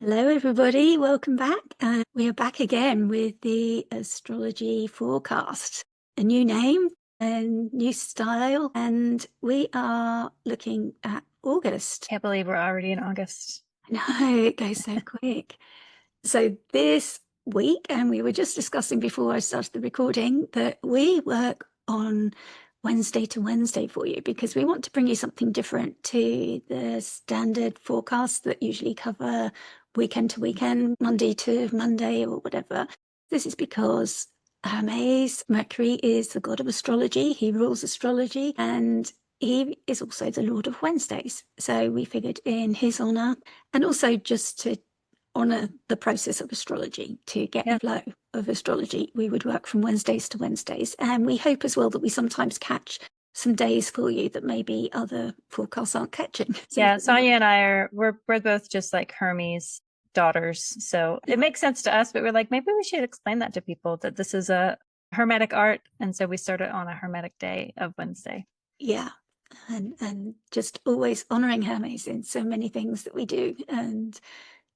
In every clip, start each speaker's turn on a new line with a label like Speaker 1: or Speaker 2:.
Speaker 1: Hello, everybody. Welcome back. We are back again with the Astrology Forecast. A new name, a new style, and we are looking at August.
Speaker 2: Can't believe we're already in August.
Speaker 1: No, it goes so quick. So this week, and we were just discussing before I started the recording, that we work on Wednesday to Wednesday for you because we want to bring you something different to the standard forecasts that usually cover weekend to weekend, Monday to Monday or whatever. This is because Hermes, Mercury, is the god of astrology. He rules astrology and he is also the lord of Wednesdays. So we figured in his honor and also just to honor the process of astrology, to get the flow of astrology, we would work from Wednesdays to Wednesdays. And we hope as well that we sometimes catch some days for you that maybe other forecasts aren't catching.
Speaker 2: So Sonia and I we're both just like Hermes daughters. So it makes sense to us, but we're like, maybe we should explain that to people that this is a Hermetic art. And so we started on a Hermetic day of Wednesday.
Speaker 1: Yeah. And just always honoring Hermes in so many things that we do. And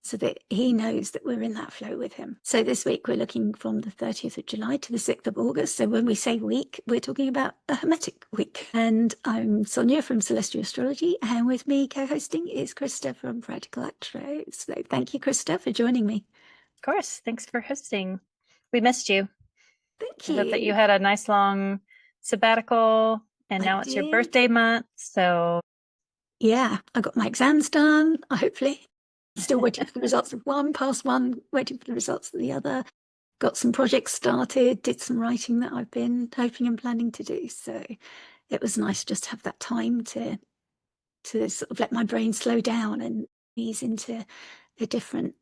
Speaker 1: so that he knows that we're in that flow with him. So this week we're looking from the 30th of July to the 6th of August. So when we say week, we're talking about a Hermetic week. And I'm Sonia from Celestia Astrology, and with me co-hosting is Christa from Practical Astro. So thank you, Christa, for joining me.
Speaker 2: Of course. Thanks for hosting. We missed you.
Speaker 1: Thank you.
Speaker 2: I hope that you had a nice long sabbatical, and now it's your birthday month. So
Speaker 1: yeah, I got my exams done, hopefully. Still waiting for the results of one, past one, waiting for the results of the other. Got some projects started, did some writing that I've been hoping and planning to do. So it was nice just to have that time to sort of let my brain slow down and ease into a different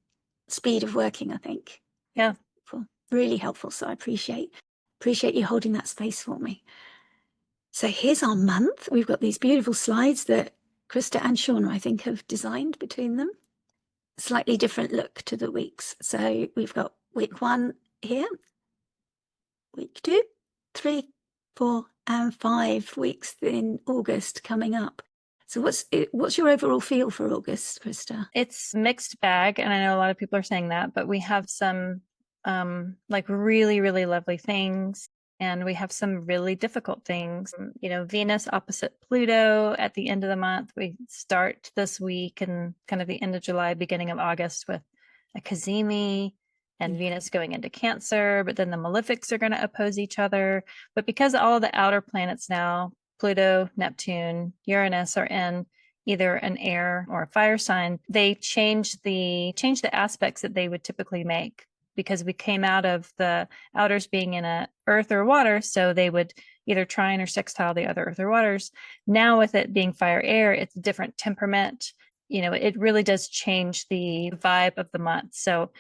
Speaker 1: speed of working, I think.
Speaker 2: Yeah.
Speaker 1: Really helpful. So I appreciate you holding that space for me. So here's our month. We've got these beautiful slides that Christa and Shauna, I think, have designed between them. Slightly different look to the weeks. So we've got week 1 here, week 2, 3, 4, and 5 weeks in August coming up. So what's your overall feel for August, Christa?
Speaker 2: It's mixed bag, and I know a lot of people are saying that, but we have some like really, really lovely things, and we have some really difficult things. Venus opposite Pluto at the end of the month. We start this week and kind of the end of July, beginning of August with a Cazimi and Venus going into Cancer, but then the Malefics are going to oppose each other. But because all of the outer planets now, Pluto, Neptune, Uranus, are in either an air or a fire sign, they change the aspects that they would typically make, because we came out of the outers being in a earth or water, so they would either trine or sextile the other earth or waters. Now with it being fire air, it's a different temperament. It really does change the vibe of the month. So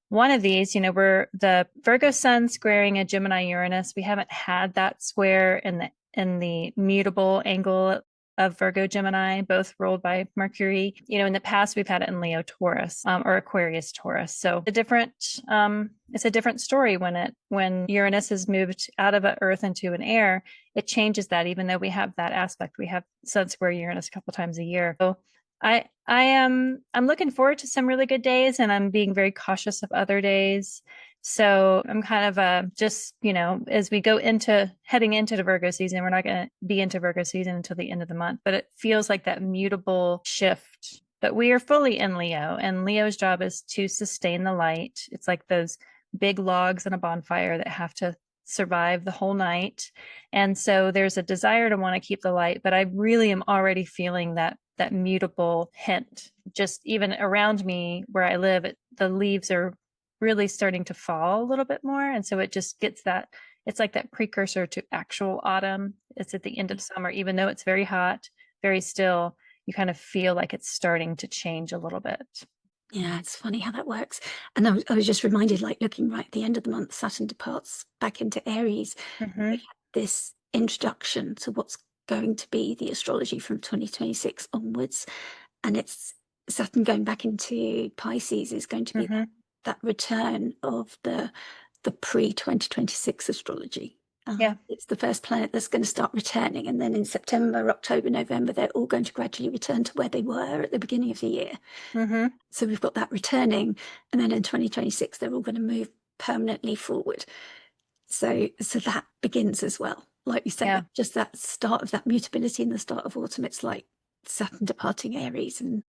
Speaker 2: one of these, we're the Virgo sun squaring a Gemini Uranus. We haven't had that square in the mutable angle of Virgo Gemini, both ruled by Mercury. In the past, we've had it in Leo Taurus or Aquarius Taurus. So it's a different story when Uranus has moved out of an earth into an air. It changes that, even though we have that aspect. We have sun square Uranus a couple times a year. So I'm looking forward to some really good days, and I'm being very cautious of other days. So I'm kind of just, as we go heading into the Virgo season, we're not going to be into Virgo season until the end of the month, but it feels like that mutable shift. But we are fully in Leo, and Leo's job is to sustain the light. It's like those big logs in a bonfire that have to survive the whole night. And so there's a desire to want to keep the light, but I really am already feeling that mutable hint. Just even around me where I live, the leaves are really starting to fall a little bit more. And so it just gets it's like that precursor to actual autumn. It's at the end of summer, even though it's very hot, very still, you kind of feel like it's starting to change a little bit.
Speaker 1: Yeah, it's funny how that works. And I was just reminded, like looking right at the end of the month, Saturn departs back into Aries.
Speaker 2: Mm-hmm.
Speaker 1: We had this introduction to what's going to be the astrology from 2026 onwards. And it's Saturn going back into Pisces is going to be that return of the pre-2026 astrology.
Speaker 2: Yeah.
Speaker 1: It's the first planet that's going to start returning. And then in September, October, November, they're all going to gradually return to where they were at the beginning of the year.
Speaker 2: Mm-hmm.
Speaker 1: So we've got that returning. And then in 2026, they're all going to move permanently forward. So that begins as well. Like you said,
Speaker 2: Yeah.
Speaker 1: just that start of that mutability in the start of autumn, it's like Saturn departing Aries. And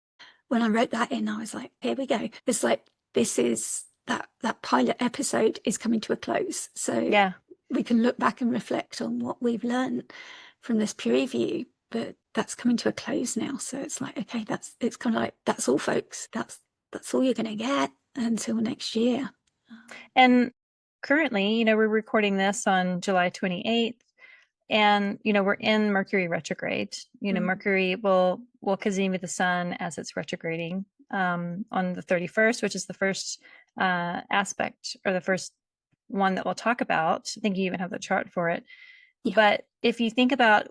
Speaker 1: when I wrote that in, I was like, here we go. It's like, this is that pilot episode is coming to a close. So
Speaker 2: Yeah.
Speaker 1: we can look back and reflect on what we've learned from this preview, but that's coming to a close now. So it's like, okay, it's kind of like, that's all, folks. That's all you're going to get until next year.
Speaker 2: And currently, we're recording this on July 28th. And, we're in Mercury retrograde. Mercury will Cazimi the sun as it's retrograding on the 31st, which is the first aspect, or the first one that we'll talk about. I think you even have the chart for it.
Speaker 1: Yeah.
Speaker 2: But if you think about,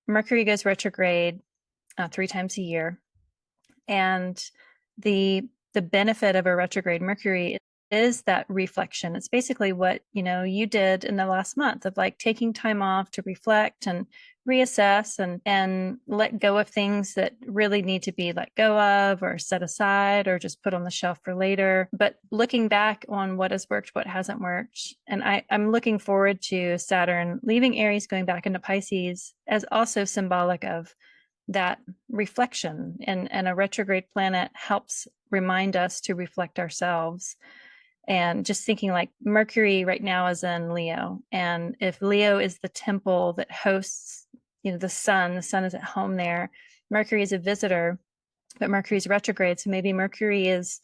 Speaker 2: Mercury goes retrograde 3 times a year. And the benefit of a retrograde Mercury is that reflection. It's basically what, you did in the last month of like taking time off to reflect and reassess and let go of things that really need to be let go of or set aside or just put on the shelf for later. But looking back on what has worked, what hasn't worked. And I'm looking forward to Saturn leaving Aries, going back into Pisces as also symbolic of that reflection, and a retrograde planet helps remind us to reflect ourselves. And just thinking like Mercury right now is in Leo, and if Leo is the temple that hosts the sun is at home there. Mercury is a visitor, but Mercury is retrograde, so maybe Mercury is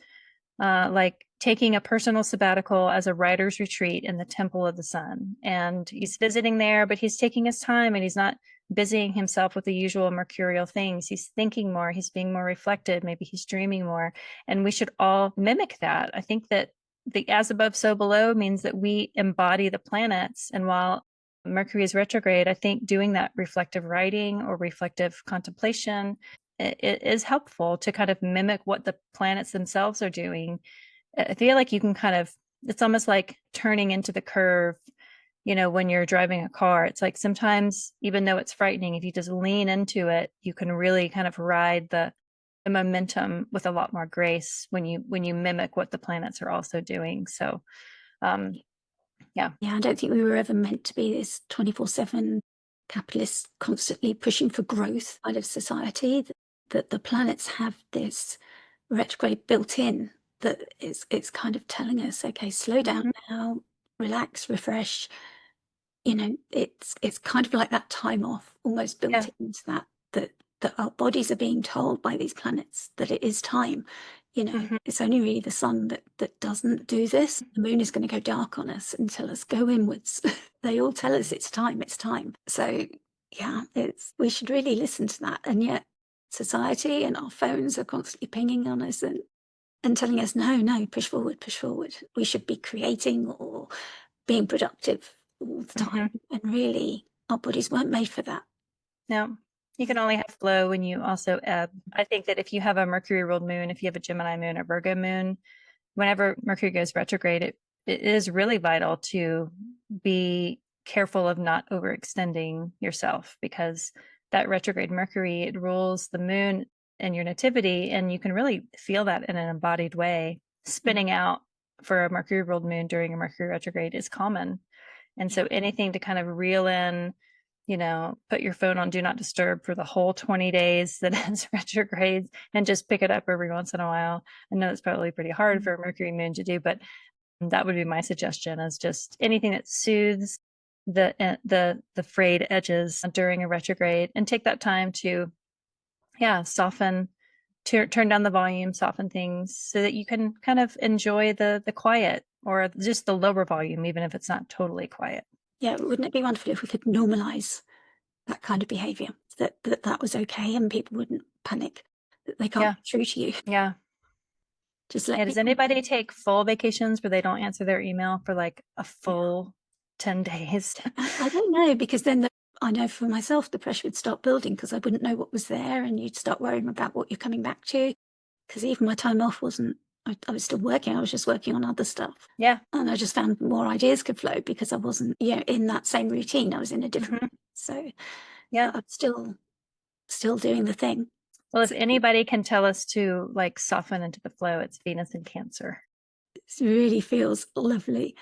Speaker 2: like taking a personal sabbatical as a writer's retreat in the temple of the sun, and he's visiting there, but he's taking his time and he's not busying himself with the usual mercurial things. He's thinking more, he's being more reflective, maybe he's dreaming more, and we should all mimic that. I think that the as above so below means that we embody the planets, and while Mercury is retrograde, I think doing that reflective writing or reflective contemplation, it is helpful to kind of mimic what the planets themselves are doing. I feel like you can it's almost like turning into the curve, when you're driving a car. It's like sometimes, even though it's frightening, if you just lean into it, you can really kind of ride the momentum with a lot more grace when you mimic what the planets are also doing. So, yeah.
Speaker 1: Yeah, I don't think we were ever meant to be this 24/7 capitalist, constantly pushing for growth kind of society. That the planets have this retrograde built in, that it's kind of telling us, okay, slow down now, relax, refresh. It's kind of like that time off almost built into that our bodies are being told by these planets that it is time. It's only really the sun that doesn't do this. The moon is going to go dark on us and tell us, go inwards. They all tell us it's time. So yeah, we should really listen to that. And yet society and our phones are constantly pinging on us and telling us, no, push forward. We should be creating or being productive all the time. And really, our bodies weren't made for that.
Speaker 2: No, you can only have flow when you also ebb. I think that if you have a Mercury ruled moon, if you have a Gemini moon or Virgo moon, whenever Mercury goes retrograde, it is really vital to be careful of not overextending yourself, because that retrograde Mercury, it rules the moon and your nativity, and you can really feel that in an embodied way. Spinning out for a Mercury ruled moon during a Mercury retrograde is common. And so anything to kind of reel in, put your phone on do not disturb for the whole 20 days that it's retrograde, and just pick it up every once in a while. I know it's probably pretty hard for a Mercury moon to do, but that would be my suggestion, is just anything that soothes the frayed edges during a retrograde, and take that time to soften, turn down the volume, soften things so that you can kind of enjoy the quiet, or just the lower volume, even if it's not totally quiet.
Speaker 1: Yeah, wouldn't it be wonderful if we could normalize that kind of behavior, that was okay and people wouldn't panic that they can't get through to you?
Speaker 2: Yeah.
Speaker 1: Just
Speaker 2: does anybody take full vacations where they don't answer their email for like a full 10 days?
Speaker 1: I don't know, because then I know for myself the pressure would start building, because I wouldn't know what was there, and you'd start worrying about what you're coming back to, because even my time off wasn't I was still working. I was just working on other stuff.
Speaker 2: Yeah.
Speaker 1: And I just found more ideas could flow because I wasn't, in that same routine. I was in a different, so
Speaker 2: Yeah.
Speaker 1: I'm still doing the thing.
Speaker 2: Well, if
Speaker 1: So
Speaker 2: anybody can tell us to like soften into the flow, it's Venus in Cancer.
Speaker 1: it really feels lovely.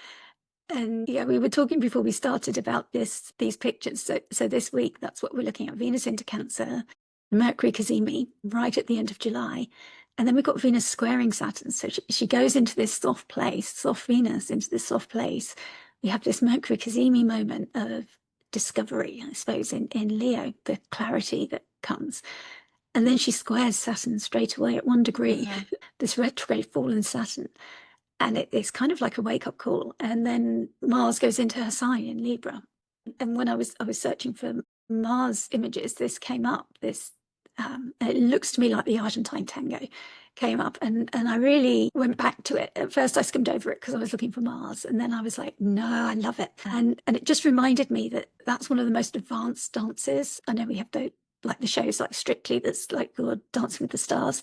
Speaker 1: And yeah, we were talking before we started about these pictures. So this week, that's what we're looking at: Venus into Cancer, Mercury Cazimi right at the end of July, and then we've got Venus squaring Saturn. So she goes into this soft place, soft Venus into this soft place. We have this Mercury Cazimi moment of discovery, I suppose, in Leo, the clarity that comes. And then she squares Saturn straight away at 1 degree, this retrograde fallen Saturn. And it's kind of like a wake-up call. And then Mars goes into her sign in Libra. And when I was searching for Mars images, this came up. It looks to me like the Argentine tango came up, and I really went back to it. At first I skimmed over it because I was looking for Mars, and then I was like, no, I love it. And it just reminded me that that's one of the most advanced dances. I know we have the shows like Strictly, that's like you're Dancing with the Stars,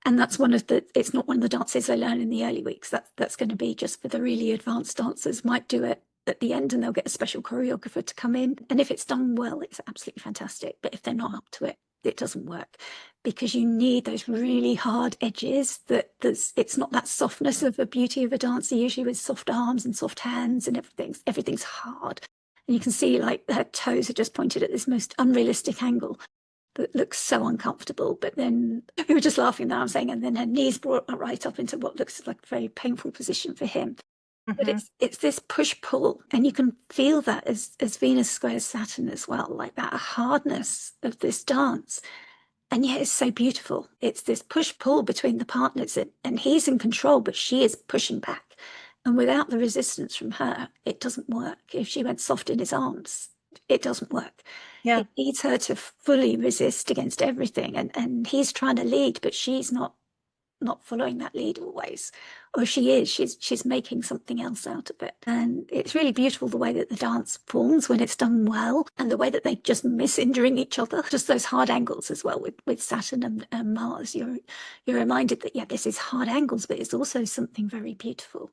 Speaker 1: and that's it's not one of the dances they learn in the early weeks. That's going to be just for the really advanced dancers. Might do it at the end and they'll get a special choreographer to come in, and if it's done well, it's absolutely fantastic. But if they're not up to it, it doesn't work, because you need those really hard edges. It's not that softness of the beauty of a dancer, usually with soft arms and soft hands, and everything's hard. And you can see like her toes are just pointed at this most unrealistic angle that looks so uncomfortable. But then we were just laughing now, I'm saying, and then her knees brought her right up into what looks like a very painful position for him. But it's this push-pull, and you can feel that as Venus squares Saturn as well, like that hardness of this dance. And yet it's so beautiful. It's this push-pull between the partners, and he's in control, but she is pushing back. And without the resistance from her, it doesn't work. If she went soft in his arms, it doesn't work.
Speaker 2: Yeah.
Speaker 1: It needs her to fully resist against everything. And he's trying to lead, but she's not following that lead always, or she's making something else out of it. And it's really beautiful the way that the dance forms when it's done well, and the way that they just miss injuring each other, just those hard angles as well with Saturn and Mars. You're reminded that this is hard angles, but it's also something very beautiful.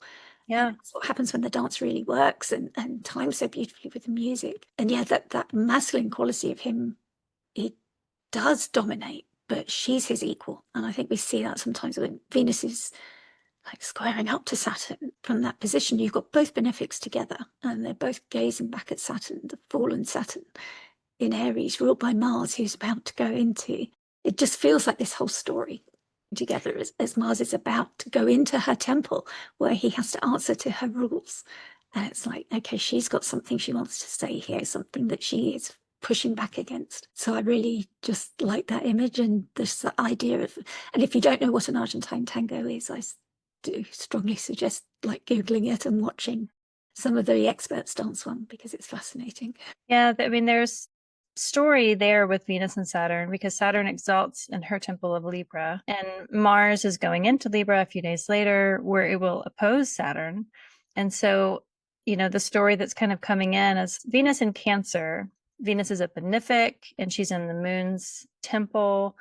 Speaker 2: Yeah.
Speaker 1: That's what happens when the dance really works and times so beautifully with the music. And that masculine quality of him, he does dominate, but she's his equal. And I think we see that sometimes when Venus is like squaring up to Saturn. From that position, you've got both benefics together, and they're both gazing back at Saturn, the fallen Saturn in Aries, ruled by Mars, who's about to go into. It just feels like this whole story together as Mars is about to go into her temple, where he has to answer to her rules. And it's like, okay, she's got something she wants to say here, something that she is pushing back against. So I really just like that image, and this idea of, and if you don't know what an Argentine tango is, I do strongly suggest like Googling it and watching some of the experts dance one, because it's fascinating.
Speaker 2: Yeah, I mean, there's story there with Venus and Saturn, because Saturn exalts in her temple of Libra, and Mars is going into Libra a few days later, where it will oppose Saturn. And so, the story that's kind of coming in is Venus in Cancer. Venus is a benefic, and she's in the moon's temple,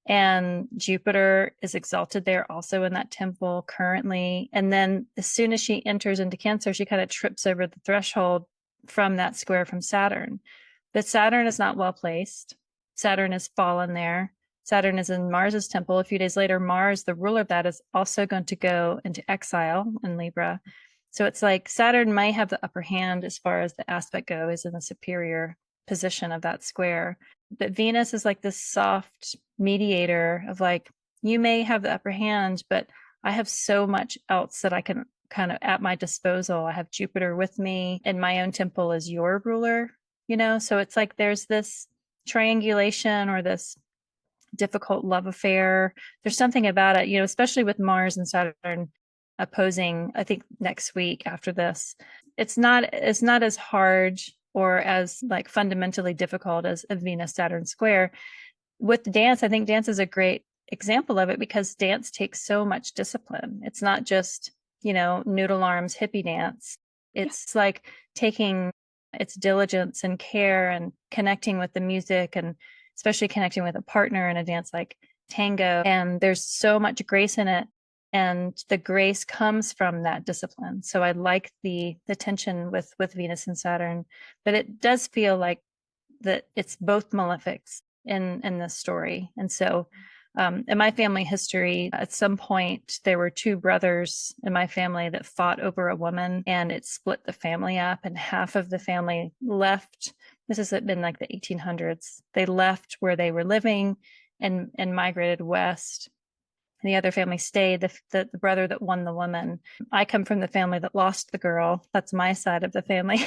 Speaker 2: and Jupiter is exalted there also in that temple currently. And then as soon as she enters into Cancer, she kind of trips over the threshold from that square from Saturn. But Saturn is not well placed. Saturn has fallen there. Saturn is in Mars's temple. A few days later, Mars, the ruler of that, is also going to go into exile in Libra. So it's like Saturn might have the upper hand as far as the aspect goes, in the superior position of that square. But Venus is like this soft mediator of like, you may have the upper hand, but I have so much else that I can kind of at my disposal. I have Jupiter with me, and my own temple is your ruler, so it's like there's this triangulation, or this difficult love affair. There's something about it, especially with Mars and Saturn opposing, I think next week after this. It's not as hard or as like fundamentally difficult as a Venus Saturn square. With dance, I think dance is a great example of it, because dance takes so much discipline. It's not just, noodle arms hippie dance. It's like taking its diligence and care and connecting with the music, and especially connecting with a partner in a dance like tango. And there's so much grace in it. and the grace comes from that discipline. So I like the tension with Venus and Saturn, but it does feel like that it's both malefics in this story. And so in my family history, at some point, there were two brothers in my family that fought over a woman, and it split the family up, and half of the family left. This has been like the 1800s. They left where they were living and migrated west. And the other family stayed, the brother that won the woman. I come from the family that lost the girl. That's my side of the family.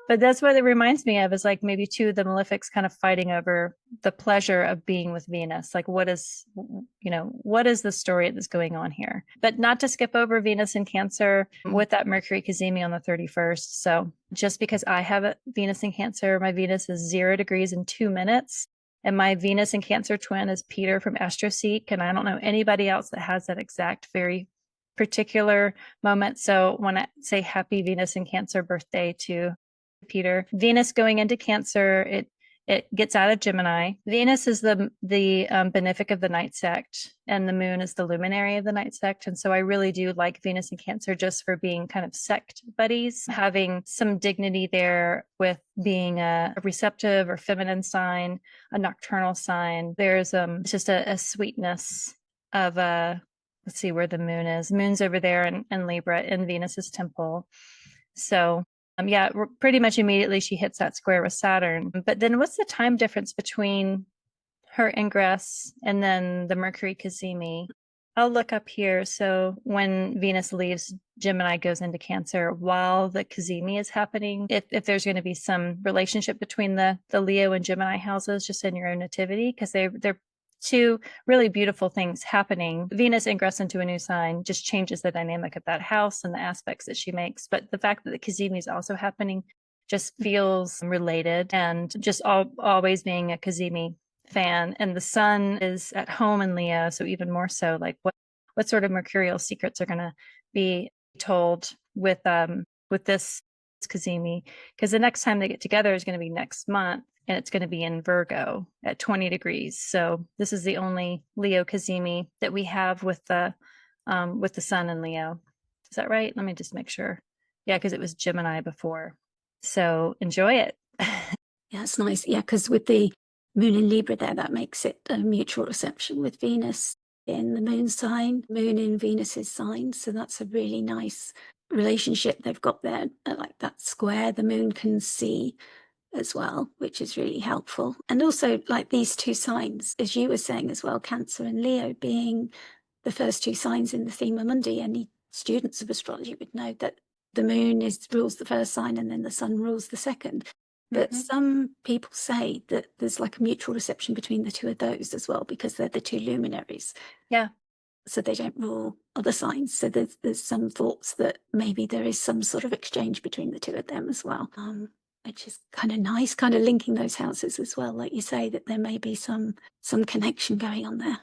Speaker 2: But that's what it reminds me of, is like maybe two of the malefics kind of fighting over the pleasure of being with Venus. Like what is the story that's going on here? But not to skip over Venus in Cancer with that Mercury Cazimi on the 31st. So just because I have a Venus in Cancer, my Venus is 0 degrees in 2 minutes. And my Venus in Cancer twin is Peter from AstroSeek. And I don't know anybody else that has that exact very particular moment. So when I say happy Venus in Cancer birthday to Peter, Venus going into Cancer, it gets out of Gemini. Venus is the benefic of the night sect, and the moon is the luminary of the night sect. And so I really do like Venus in Cancer just for being kind of sect buddies, having some dignity there with being a receptive or feminine sign, a nocturnal sign. There's just a sweetness of let's see where the moon is. Moon's over there in Libra in Venus's temple. So pretty much immediately she hits that square with Saturn. But then what's the time difference between her ingress and then the Mercury Cazimi? I'll look up here. So when Venus leaves Gemini, goes into Cancer, while the Cazimi is happening, if there's going to be some relationship between the Leo and Gemini houses just in your own nativity, because they're two really beautiful things happening. Venus ingress into a new sign just changes the dynamic of that house and the aspects that she makes. But the fact that the Cazimi is also happening just feels related, and just always being a Cazimi fan. And the sun is at home in Leo, so even more so, like what sort of mercurial secrets are going to be told with this Cazimi? Because the next time they get together is going to be next month, and it's going to be in Virgo at 20 degrees. So this is the only Leo Cazimi that we have with the sun in Leo. Is that right? Let me just make sure. Yeah, because it was Gemini before. So enjoy it.
Speaker 1: Yeah, it's nice. Yeah, because with the moon in Libra there, that makes it a mutual reception with Venus in the moon sign, moon in Venus's sign. So that's a really nice relationship they've got there. Like that square the moon can see as well, which is really helpful. And also like these two signs, as you were saying as well, Cancer and Leo being the first two signs in the Thema Mundi. Any students of astrology would know that the moon rules the first sign and then the sun rules the second. But some people say that there's like a mutual reception between the two of those as well, because they're the two luminaries.
Speaker 2: Yeah.
Speaker 1: So they don't rule other signs. So there's some thoughts that maybe there is some sort of exchange between the two of them as well. Which is kind of nice, kind of linking those houses as well. Like you say, that there may be some connection going on there.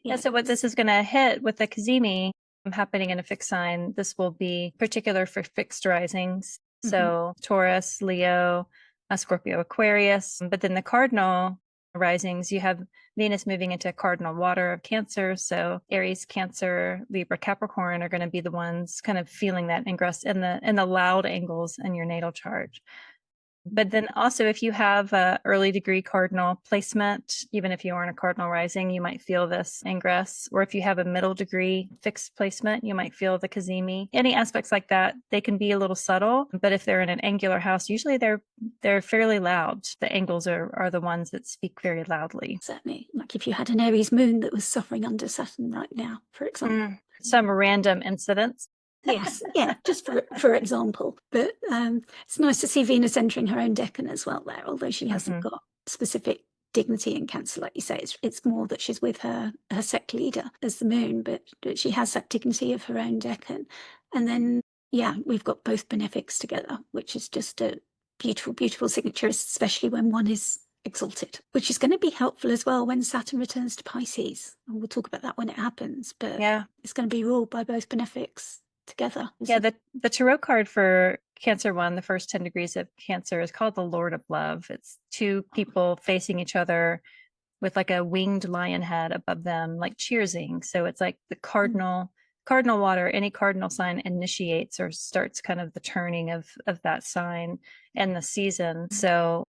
Speaker 2: Yeah, so what this is going to hit with the Cazimi happening in a fixed sign, this will be particular for fixed risings. So Taurus, Leo, Scorpio, Aquarius. But then the cardinal risings, you have Venus moving into cardinal water of Cancer. So Aries, Cancer, Libra, Capricorn are going to be the ones kind of feeling that ingress in the loud angles in your natal chart. But then also, if you have a early degree cardinal placement, even if you aren't a cardinal rising, you might feel this ingress. Or if you have a middle degree fixed placement, you might feel the Cazimi. Any aspects like that, they can be a little subtle. But if they're in an angular house, usually they're fairly loud. The angles are the ones that speak very loudly.
Speaker 1: Certainly. Like if you had an Aries moon that was suffering under Saturn right now, for example.
Speaker 2: Some random incidents.
Speaker 1: Yes, yeah, just for example. But it's nice to see Venus entering her own decan as well there, although she hasn't got specific dignity in Cancer, like you say. It's more that she's with her sect leader as the moon, but she has that dignity of her own decan. And then, yeah, we've got both benefics together, which is just a beautiful, beautiful signature, especially when one is exalted, which is going to be helpful as well when Saturn returns to Pisces. And we'll talk about that when it happens, but it's going to be ruled by both benefics together.
Speaker 2: Yeah, the tarot card for Cancer 1, the first 10 degrees of Cancer, is called the Lord of Love. It's two people facing each other with like a winged lion head above them, like cheersing. So it's like the cardinal cardinal water, any cardinal sign initiates or starts kind of the turning of that sign and the season. So,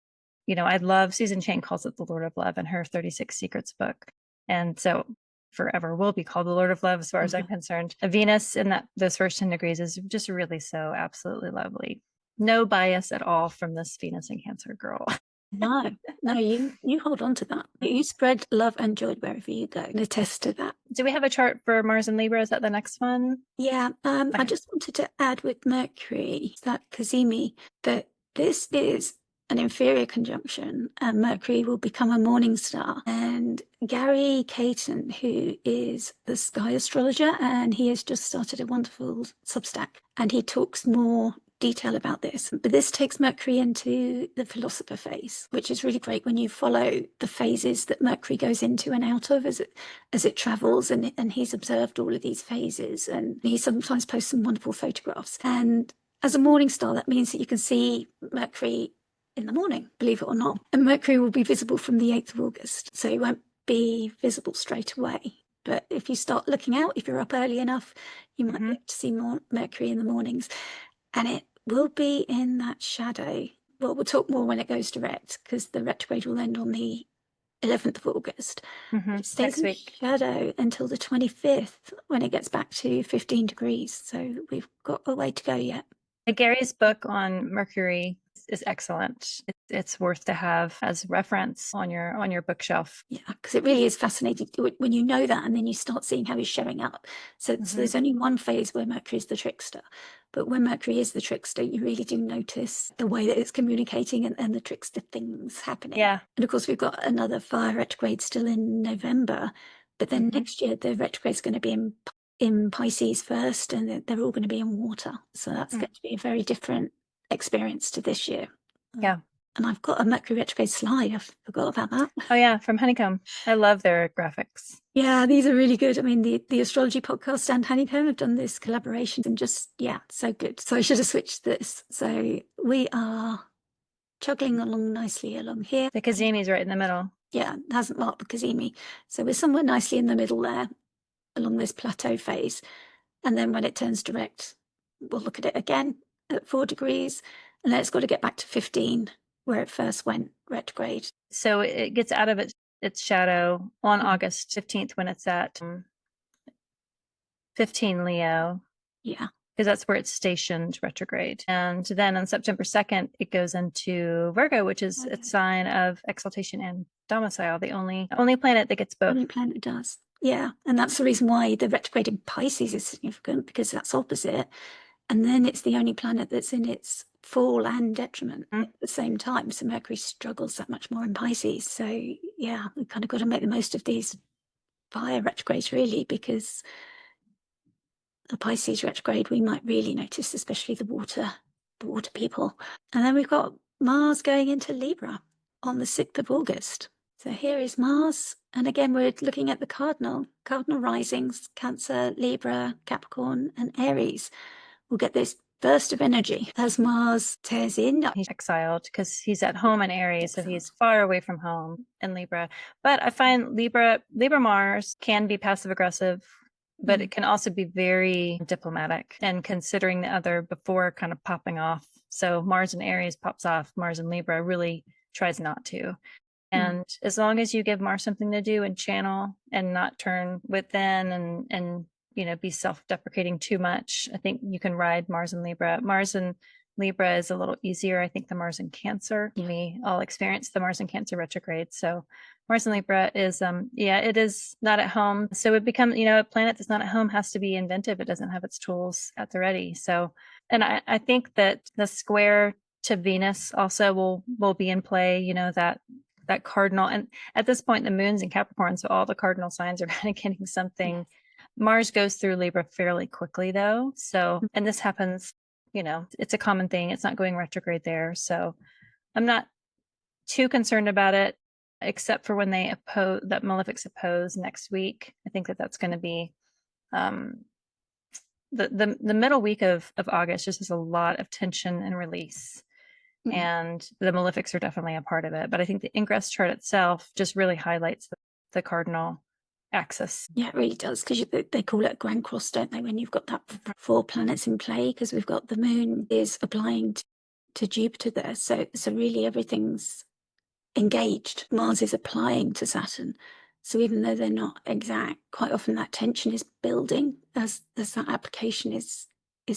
Speaker 2: I love, Susan Chang calls it the Lord of Love in her 36 Secrets book. And so forever will be called the Lord of Love as far as I'm concerned. Venus in those first 10 degrees is just really so absolutely lovely. No bias at all from this Venus and Cancer girl.
Speaker 1: No, you hold on to that. You spread love and joy wherever you go and attest to that.
Speaker 2: Do we have a chart for Mars and Libra? Is that the next one?
Speaker 1: Yeah, I just wanted to add with Mercury, that Cazimi, that this is an inferior conjunction, and Mercury will become a morning star. And Gary Caton, who is the sky astrologer, and he has just started a wonderful Substack, and he talks more detail about this. But this takes Mercury into the philosopher phase, which is really great when you follow the phases that Mercury goes into and out of as it travels, and he's observed all of these phases, and he sometimes posts some wonderful photographs. And as a morning star, that means that you can see Mercury in the morning, believe it or not. And Mercury will be visible from the 8th of August, so it won't be visible straight away. But if you start looking out, if you're up early enough, you might be able to see more Mercury in the mornings. And it will be in that shadow. Well, we'll talk more when it goes direct, because the retrograde will end on the 11th of August. It stays in shadow until the 25th, when it gets back to 15 degrees. So we've got a way to go yet.
Speaker 2: Gary's book on Mercury is excellent. It's worth to have as reference on your bookshelf.
Speaker 1: Yeah, because it really is fascinating when you know that, and then you start seeing how he's showing up. So there's only one phase where Mercury is the trickster, but when Mercury is the trickster, you really do notice the way that it's communicating and the trickster things happening.
Speaker 2: Yeah.
Speaker 1: And of course, we've got another fire retrograde still in November, but then next year the retrograde is going to be in Pisces first, and they're all going to be in water. So that's going to be a very different experience to this year.
Speaker 2: Yeah.
Speaker 1: And I've got a Mercury retrograde slide. I forgot about that.
Speaker 2: Oh yeah, from Honeycomb. I love their graphics.
Speaker 1: Yeah, these are really good. I mean, the Astrology podcast and Honeycomb have done this collaboration, and just, yeah, so good. So I should have switched this. So we are chugging along nicely along here.
Speaker 2: The Cazimi's right in the middle.
Speaker 1: Yeah, it hasn't marked the Cazimi. So we're somewhere nicely in the middle there along this plateau phase. And then when it turns direct, we'll look at it again at 4 degrees, and then it's got to get back to 15 where it first went retrograde.
Speaker 2: So it gets out of its shadow on August 15th when it's at 15 Leo.
Speaker 1: Yeah.
Speaker 2: Because that's where it's stationed retrograde. And then on September 2nd, it goes into Virgo, which is a sign of exaltation and domicile, the only planet that gets both.
Speaker 1: Only planet does. Yeah. And that's the reason why the retrograde in Pisces is significant, because that's opposite. And then it's the only planet that's in its fall and detriment at the same time. So Mercury struggles that much more in Pisces. So yeah, we've kind of got to make the most of these fire retrogrades, really, because the Pisces retrograde we might really notice, especially the water people. And then we've got Mars going into Libra on the 6th of August. So here is Mars. And again, we're looking at the cardinal risings, Cancer, Libra, Capricorn, and Aries. We'll get this burst of energy as Mars tears in.
Speaker 2: He's exiled because he's at home in Aries, so he's far away from home in Libra. But I find Libra Mars can be passive aggressive, but it can also be very diplomatic and considering the other before kind of popping off. So Mars in Aries pops off, Mars in Libra really tries not to. And as long as you give Mars something to do and channel and not turn within and be self-deprecating too much, I think you can ride Mars and Libra. Mars and Libra is a little easier, I think, than Mars and Cancer. We all experience the Mars and Cancer retrograde. So Mars and Libra is, it is not at home. So it becomes, a planet that's not at home has to be inventive. It doesn't have its tools at the ready. So, and I think that the square to Venus also will be in play, that cardinal. And at this point, the moon's in Capricorn, so all the cardinal signs are kind of getting something. Mars goes through Libra fairly quickly, though. So, and this happens, it's a common thing. It's not going retrograde there. So I'm not too concerned about it, except for when they that Malefics oppose next week. I think that's going to be the middle week of August just has a lot of tension and release. And the Malefics are definitely a part of it. But I think the ingress chart itself just really highlights the cardinal axis.
Speaker 1: Yeah, it really does, because they call it a grand cross, don't they, when you've got that 4 planets in play, because we've got the moon is applying to Jupiter there. So really everything's engaged. Mars is applying to Saturn. So even though they're not exact, quite often that tension is building as that application is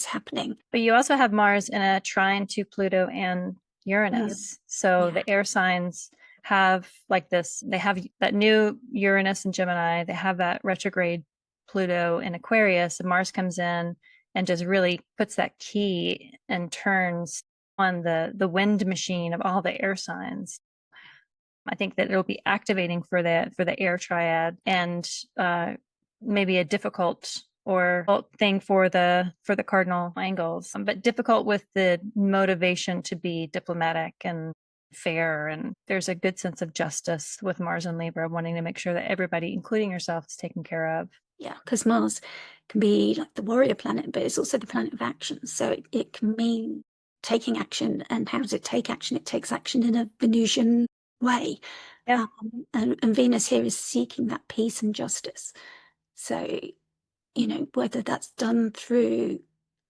Speaker 1: happening.
Speaker 2: But you also have Mars in a trine to Pluto and Uranus. So
Speaker 1: Yeah.
Speaker 2: the air signs have like this, they have that new Uranus in Gemini, they have that retrograde Pluto in Aquarius, and Mars comes in and just really puts that key and turns on the wind machine of all the air signs. I think that it'll be activating for the air triad, and maybe a difficult thing for the cardinal angles, but difficult with the motivation to be diplomatic and fair. And there's a good sense of justice with Mars and Libra, wanting to make sure that everybody, including yourself, is taken care of.
Speaker 1: Yeah, because Mars can be like the warrior planet, but it's also the planet of action. So it can mean taking action. And how does it take action? It takes action in a Venusian way.
Speaker 2: Yeah.
Speaker 1: And Venus here is seeking that peace and justice. So, whether that's done through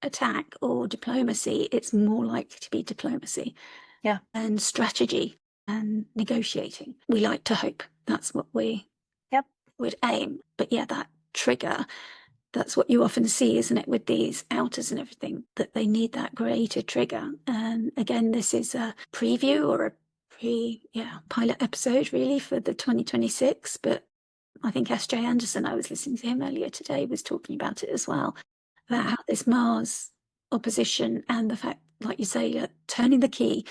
Speaker 1: attack or diplomacy, it's more likely to be diplomacy.
Speaker 2: Yeah.
Speaker 1: And strategy and negotiating. We like to hope that's what we would aim. But yeah, that trigger, that's what you often see, isn't it, with these outers and everything, that they need that greater trigger. And again, this is a preview or a pilot episode really for the 2026. But I think S.J. Anderson, I was listening to him earlier today, was talking about it as well, about how this Mars opposition and the fact, like you say, turning the key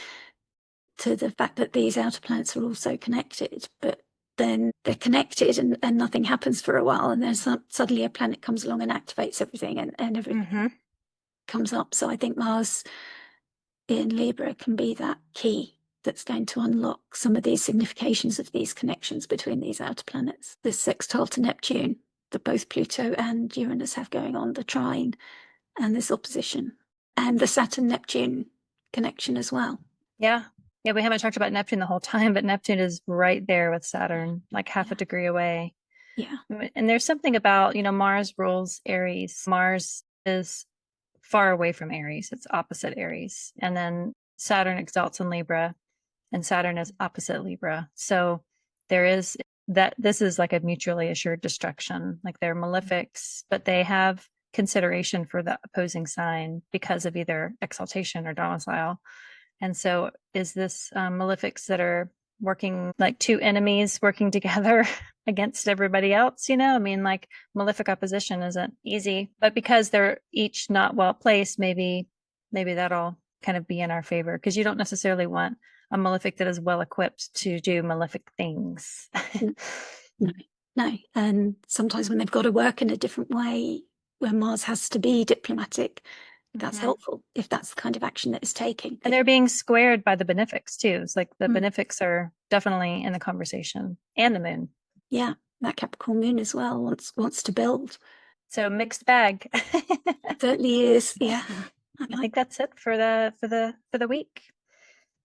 Speaker 1: to the fact that these outer planets are also connected, but then they're connected and nothing happens for a while, and then suddenly a planet comes along and activates everything, and everything comes up. So I think Mars in Libra can be that key that's going to unlock some of these significations of these connections between these outer planets. This sextile to Neptune that both Pluto and Uranus have going on, the trine, and this opposition, and the Saturn-Neptune connection as well.
Speaker 2: Yeah. Yeah, we haven't talked about Neptune the whole time, but Neptune is right there with Saturn, like half a degree away.
Speaker 1: Yeah.
Speaker 2: And there's something about, Mars rules Aries. Mars is far away from Aries. It's opposite Aries. And then Saturn exalts in Libra, and Saturn is opposite Libra. So there is that, this is like a mutually assured destruction. Like they're malefics, but they have consideration for the opposing sign because of either exaltation or domicile. And so is this malefics that are working like two enemies working together against everybody else? I mean, like malefic opposition isn't easy, but because they're each not well placed, maybe that'll kind of be in our favor, because you don't necessarily want a malefic that is well equipped to do malefic things.
Speaker 1: No. And sometimes when they've got to work in a different way, where Mars has to be diplomatic, that's helpful if that's the kind of action that it's taking.
Speaker 2: And they're being squared by the benefics too. It's like the benefics are definitely in the conversation, and the moon. Yeah,
Speaker 1: that Capricorn moon as well wants to build.
Speaker 2: So mixed bag.
Speaker 1: Certainly is. Yeah.
Speaker 2: I think that's it for the week.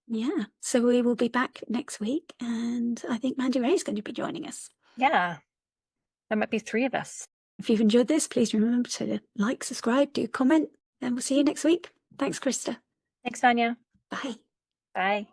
Speaker 1: Yeah. So we will be back next week, and I think Mandy Ray is going to be joining us.
Speaker 2: Yeah. There might be 3 of us.
Speaker 1: If you've enjoyed this, please remember to like, subscribe, do comment, and we'll see you next week. Thanks, Christa.
Speaker 2: Thanks, Sonia.
Speaker 1: Bye.
Speaker 2: Bye.